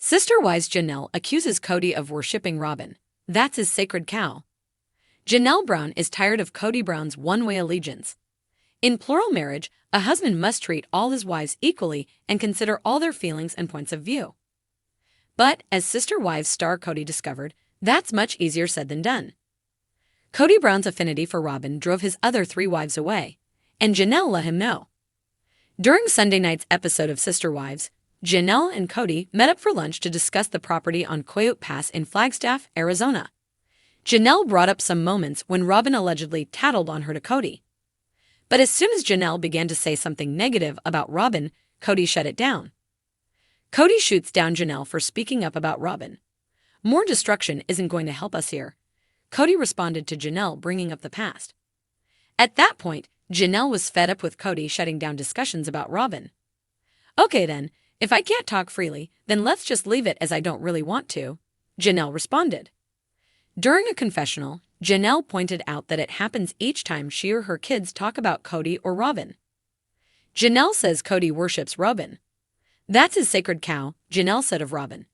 Sister-wise Janelle accuses Kody of worshipping Robyn. That's his sacred cow. Janelle Brown is tired of Kody Brown's one-way allegiance. In plural marriage, a husband must treat all his wives equally and consider all their feelings and points of view. But, as Sister Wives star Kody discovered, that's much easier said than done. Kody Brown's affinity for Robyn drove his other 3 wives away, and Janelle let him know. During Sunday night's episode of Sister Wives, Janelle and Kody met up for lunch to discuss the property on Coyote Pass in Flagstaff, Arizona. Janelle brought up some moments when Robyn allegedly tattled on her to Kody. But as soon as Janelle began to say something negative about Robyn, Kody shut it down. Kody shoots down Janelle for speaking up about Robyn. More destruction isn't going to help us here. Kody responded to Janelle bringing up the past. At that point, Janelle was fed up with Kody shutting down discussions about Robyn. Okay then, if I can't talk freely, then let's just leave it as I don't really want to, Janelle responded. During a confessional, Janelle pointed out that it happens each time she or her kids talk about Kody or Robyn. Janelle says Kody worships Robyn. That's his sacred cow, Janelle said of Robyn.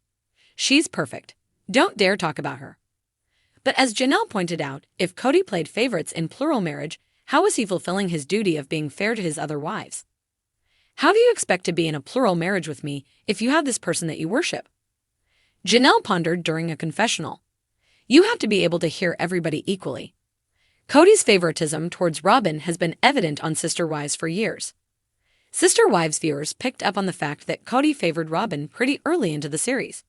She's perfect. Don't dare talk about her. But as Janelle pointed out, if Kody played favorites in plural marriage, how is he fulfilling his duty of being fair to his other wives? How do you expect to be in a plural marriage with me if you have this person that you worship? Janelle pondered during a confessional. You have to be able to hear everybody equally. Kody's favoritism towards Robyn has been evident on Sister Wives for years. Sister Wives viewers picked up on the fact that Kody favored Robyn pretty early into the series.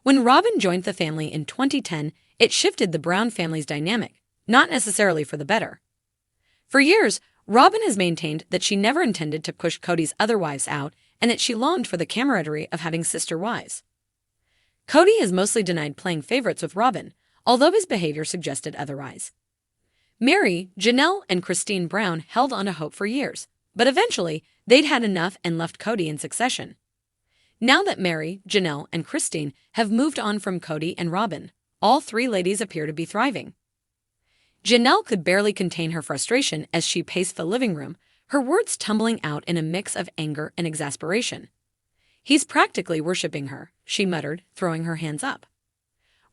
When Robyn joined the family in 2010, it shifted the Brown family's dynamic, not necessarily for the better. For years, Robyn has maintained that she never intended to push Kody's other wives out and that she longed for the camaraderie of having sister wives. Kody has mostly denied playing favorites with Robyn, although his behavior suggested otherwise. Mary, Janelle, and Cristin Brown held on to hope for years, but eventually they'd had enough and left Kody in succession. Now that Mary, Janelle, and Cristin have moved on from Kody and Robyn, all 3 ladies appear to be thriving. Janelle could barely contain her frustration as she paced the living room, her words tumbling out in a mix of anger and exasperation. He's practically worshipping her, she muttered, throwing her hands up.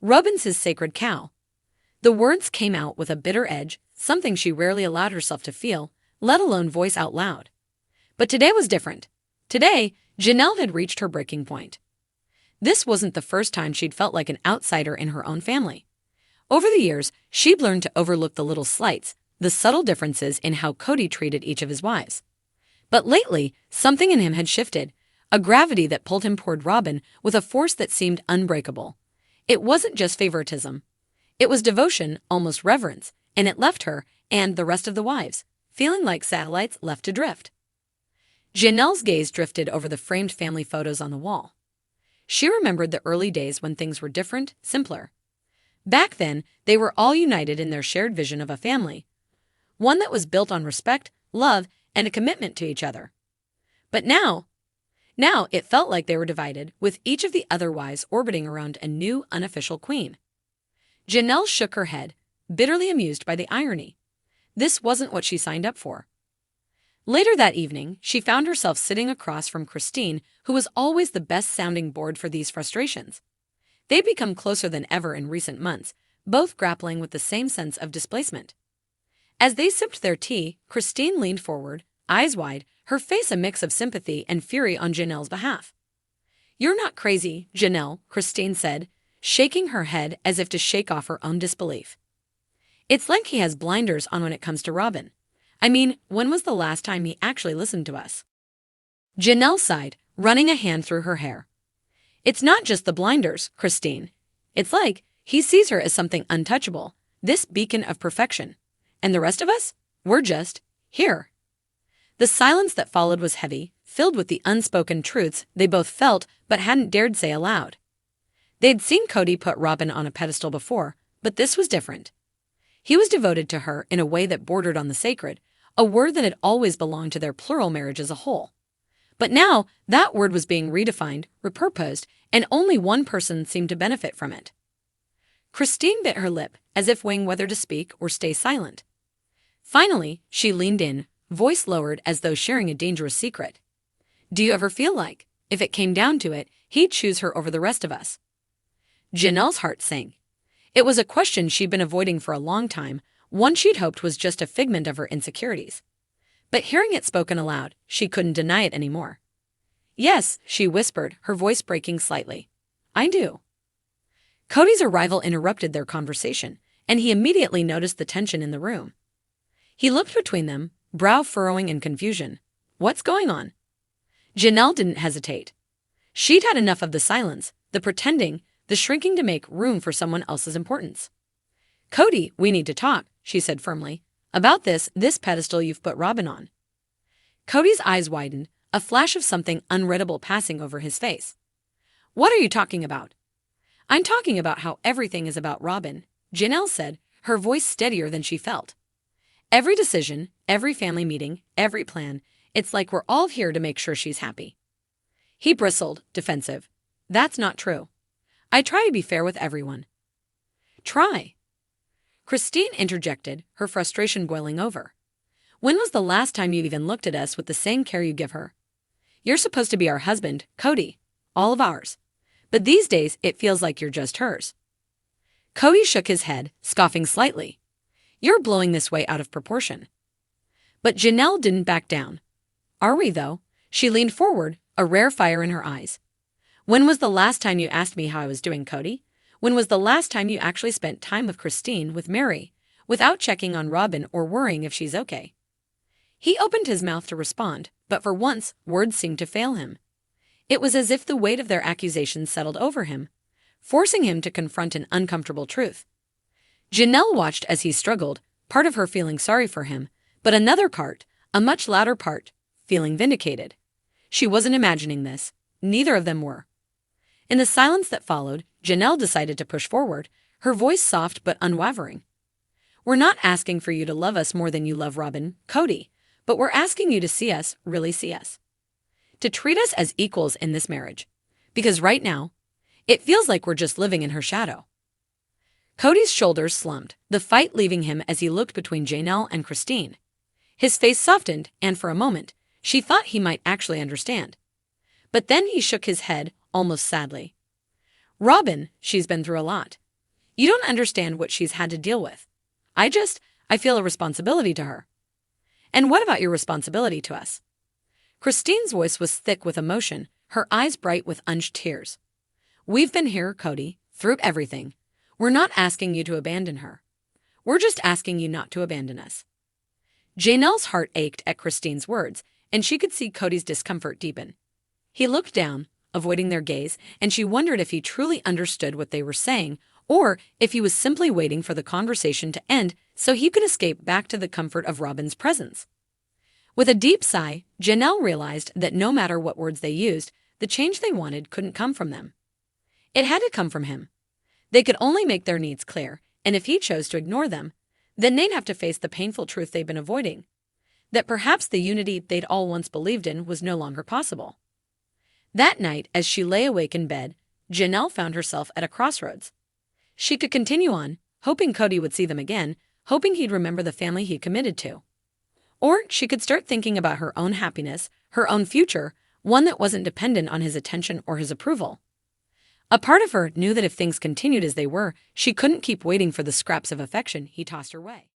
Robyn's his sacred cow. The words came out with a bitter edge, something she rarely allowed herself to feel, let alone voice out loud. But today was different. Today, Janelle had reached her breaking point. This wasn't the first time she'd felt like an outsider in her own family. Over the years, she'd learned to overlook the little slights, the subtle differences in how Kody treated each of his wives. But lately, something in him had shifted, a gravity that pulled him toward Robyn with a force that seemed unbreakable. It wasn't just favoritism. It was devotion, almost reverence, and it left her, and the rest of the wives, feeling like satellites left to drift. Janelle's gaze drifted over the framed family photos on the wall. She remembered the early days when things were different, simpler. Back then, they were all united in their shared vision of a family, one that was built on respect, love, and a commitment to each other. But now it felt like they were divided, with each of the other wives orbiting around a new, unofficial queen. Janelle shook her head, bitterly amused by the irony. This wasn't what she signed up for. Later that evening, she found herself sitting across from Cristin, who was always the best sounding board for these frustrations. They'd become closer than ever in recent months, both grappling with the same sense of displacement. As they sipped their tea, Cristin leaned forward, eyes wide, her face a mix of sympathy and fury on Janelle's behalf. "You're not crazy, Janelle," Cristin said, shaking her head as if to shake off her own disbelief. "It's like he has blinders on when it comes to Robyn. I mean, when was the last time he actually listened to us?" Janelle sighed, running a hand through her hair. "It's not just the blinders, Cristin. It's like he sees her as something untouchable, this beacon of perfection. And the rest of us? We're just here." The silence that followed was heavy, filled with the unspoken truths they both felt but hadn't dared say aloud. They'd seen Kody put Robyn on a pedestal before, but this was different. He was devoted to her in a way that bordered on the sacred, a word that had always belonged to their plural marriage as a whole. But now, that word was being redefined, repurposed, and only one person seemed to benefit from it. Cristin bit her lip, as if weighing whether to speak or stay silent. Finally, she leaned in, voice lowered as though sharing a dangerous secret. "Do you ever feel like, if it came down to it, he'd choose her over the rest of us. Janelle's heart sank. It was a question she'd been avoiding for a long time, one she'd hoped was just a figment of her insecurities. But hearing it spoken aloud, she couldn't deny it anymore. "Yes," she whispered, her voice breaking slightly. "I do." Kody's arrival interrupted their conversation, and he immediately noticed the tension in the room. He looked between them, brow furrowing in confusion. "What's going on?" Janelle didn't hesitate. She'd had enough of the silence, the pretending, the shrinking to make room for someone else's importance. "Kody, we need to talk," she said firmly. "About this pedestal you've put Robyn on." Kody's eyes widened, a flash of something unreadable passing over his face. "What are you talking about?" "I'm talking about how everything is about Robyn," Janelle said, her voice steadier than she felt. "Every decision, every family meeting, every plan, it's like we're all here to make sure she's happy." He bristled, defensive. "That's not true. I try to be fair with everyone." "Try?" Cristin interjected, her frustration boiling over. "When was the last time you even looked at us with the same care you give her? You're supposed to be our husband, Kody, all of ours. But these days, it feels like you're just hers." Kody shook his head, scoffing slightly. "You're blowing this way out of proportion." But Janelle didn't back down. "Are we, though?" She leaned forward, a rare fire in her eyes. "When was the last time you asked me how I was doing, Kody? When was the last time you actually spent time with Cristin, with Mary, without checking on Robyn or worrying if she's okay?" He opened his mouth to respond, but for once, words seemed to fail him. It was as if the weight of their accusations settled over him, forcing him to confront an uncomfortable truth. Janelle watched as he struggled, part of her feeling sorry for him, but another part, a much louder part, feeling vindicated. She wasn't imagining this. Neither of them were. In the silence that followed, Janelle decided to push forward, her voice soft but unwavering. "We're not asking for you to love us more than you love Robyn, Kody, but we're asking you to see us, really see us. To treat us as equals in this marriage. Because right now, it feels like we're just living in her shadow." Kody's shoulders slumped, the fight leaving him as he looked between Janelle and Cristin. His face softened, and for a moment, she thought he might actually understand. But then he shook his head, almost sadly. "Robyn, she's been through a lot. You don't understand what she's had to deal with. I feel a responsibility to her." "And what about your responsibility to us?" Cristin's voice was thick with emotion, her eyes bright with unused tears. "We've been here, Kody, through everything. We're not asking you to abandon her. We're just asking you not to abandon us." Janelle's heart ached at Cristin's words, and she could see Kody's discomfort deepen. He looked down, avoiding their gaze, and she wondered if he truly understood what they were saying, or if he was simply waiting for the conversation to end so he could escape back to the comfort of Robyn's presence. With a deep sigh, Janelle realized that no matter what words they used, the change they wanted couldn't come from them. It had to come from him. They could only make their needs clear, and if he chose to ignore them, then they'd have to face the painful truth they'd been avoiding, that perhaps the unity they'd all once believed in was no longer possible. That night, as she lay awake in bed, Janelle found herself at a crossroads. She could continue on, hoping Kody would see them again, hoping he'd remember the family he'd committed to. Or she could start thinking about her own happiness, her own future, one that wasn't dependent on his attention or his approval. A part of her knew that if things continued as they were, she couldn't keep waiting for the scraps of affection he tossed her way.